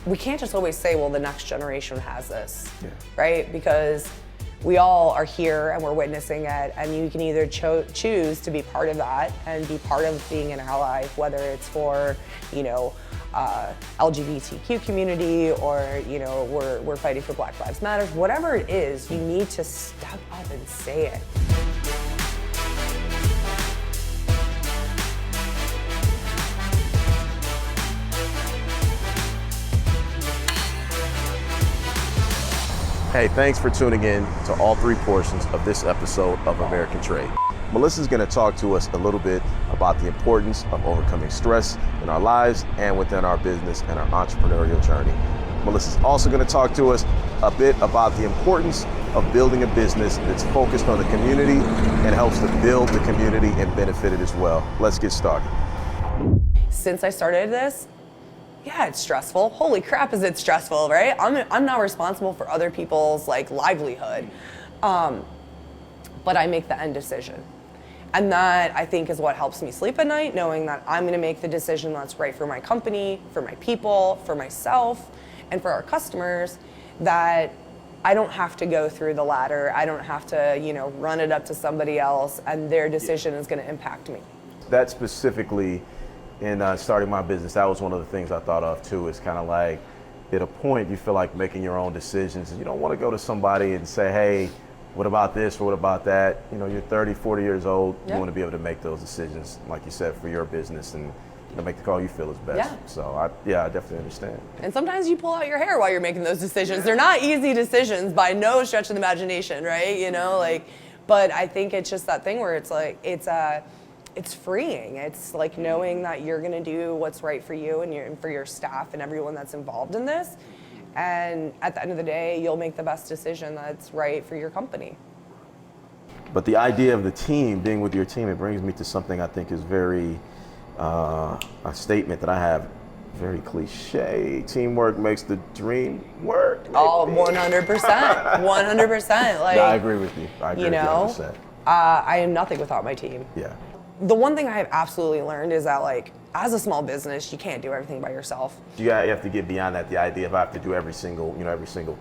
we can't just always say, well, the next generation has this, right? Because we all are here and we're witnessing it, and you can either choose to be part of that and be part of being an ally, whether it's for, LGBTQ community, or, we're fighting for Black Lives Matter, whatever it is, you need to step up and say it. Hey, thanks for tuning in to all three portions of this episode of American Trade. Melissa's going to talk to us a little bit about the importance of overcoming stress in our lives and within our business and our entrepreneurial journey. Melissa's also going to talk to us a bit about the importance of building a business that's focused on the community and helps to build the community and benefit it as well. Let's get started. Since I started this, yeah, it's stressful. Holy crap, is it stressful, right? I'm not responsible for other people's livelihood, but I make the end decision. And that, I think, is what helps me sleep at night, knowing that I'm gonna make the decision that's right for my company, for my people, for myself, and for our customers, that I don't have to go through the ladder. I don't have to, run it up to somebody else, and their decision is gonna impact me. That specifically, in starting my business, that was one of the things I thought of too. It's kind of like, at a point, you feel like making your own decisions, and you don't want to go to somebody and say, hey, what about this or what about that? You're 30, 40 years old. You want to be able to make those decisions, like you said, for your business, and make the call you feel is best. Yeah. So I definitely understand. And sometimes you pull out your hair while you're making those decisions. They're not easy decisions by no stretch of the imagination, right? But I think it's just that thing where it's like, it's freeing. It's like knowing that you're gonna do what's right for you and for your staff and everyone that's involved in this. And at the end of the day, you'll make the best decision that's right for your company. But the idea of the team, being with your team, it brings me to something I think is very, a statement that I have, very cliche. Teamwork makes the dream work. Maybe. Oh, 100%, 100%. I agree with you. I agree with you 100%. I am nothing without my team. Yeah. The one thing I have absolutely learned is that as a small business, you can't do everything by yourself. You have to get beyond that, the idea of I have to do every single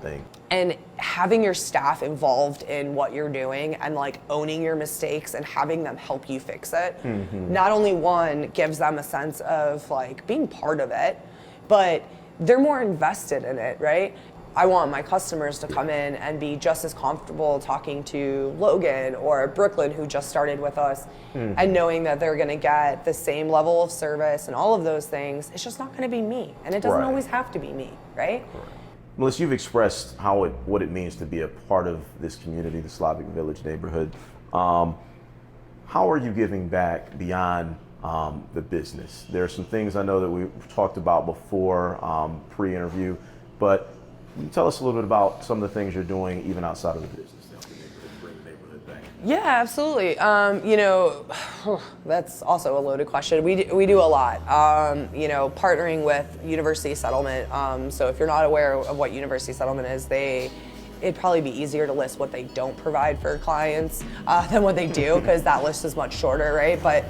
thing. And having your staff involved in what you're doing and owning your mistakes and having them help you fix it, not only one gives them a sense of being part of it, but they're more invested in it, right? I want my customers to come in and be just as comfortable talking to Logan or Brooklyn, who just started with us, and knowing that they're gonna get the same level of service and all of those things. It's just not gonna be me, and it doesn't always have to be me, right? Melissa, you've expressed what it means to be a part of this community, the Slavic Village neighborhood. How are you giving back beyond the business? There are some things I know that we've talked about before, pre-interview, but can you tell us a little bit about some of the things you're doing even outside of the business to help bring the neighborhood back? Yeah, absolutely. That's also a loaded question. We do a lot. Partnering with University Settlement. So if you're not aware of what University Settlement is, it'd probably be easier to list what they don't provide for clients than what they do, because that list is much shorter, right? But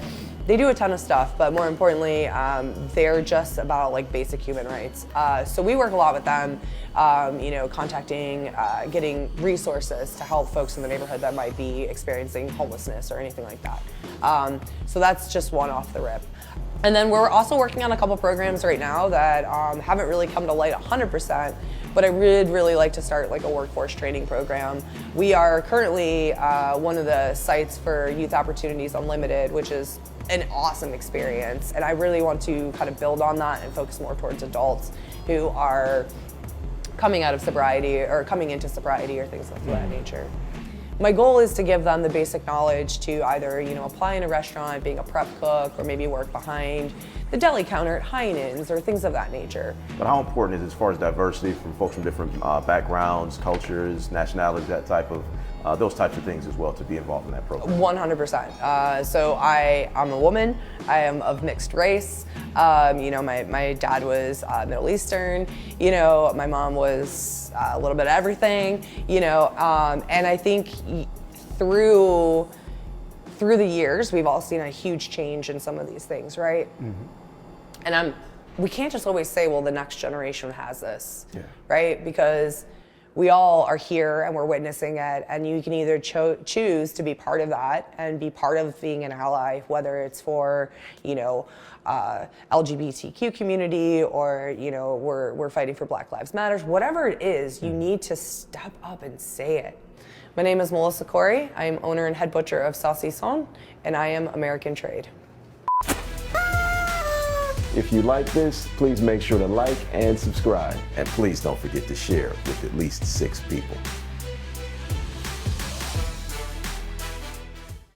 they do a ton of stuff, but more importantly, they're just about basic human rights. So we work a lot with them, contacting, getting resources to help folks in the neighborhood that might be experiencing homelessness or anything like that. So that's just one off the rip. And then we're also working on a couple programs right now that haven't really come to light 100%, but I would really like to start a workforce training program. We are currently one of the sites for Youth Opportunities Unlimited, which is an awesome experience. And I really want to kind of build on that and focus more towards adults who are coming out of sobriety or coming into sobriety or things of that nature. My goal is to give them the basic knowledge to either, apply in a restaurant, being a prep cook, or maybe work behind the deli counter at Heinen's or things of that nature. But how important is it as far as diversity from folks from different backgrounds, cultures, nationalities, that type of, those types of things as well, to be involved in that program? 100%. So I'm a woman. I am of mixed race. My dad was Middle Eastern. My mom was a little bit of everything. And I think through the years, we've all seen a huge change in some of these things, right? Mm-hmm. And I'm we can't just always say, well, the next generation has this, Yeah. right? Because we all are here and we're witnessing it, and you can either choose to be part of that and be part of being an ally, whether it's for, LGBTQ community, or, we're fighting for Black Lives Matters, whatever it is, you need to step up and say it. My name is Melissa Khoury. I am owner and head butcher of Saucisson, and I am American Trade. If you like this, please make sure to like and subscribe. And please don't forget to share with at least 6 people.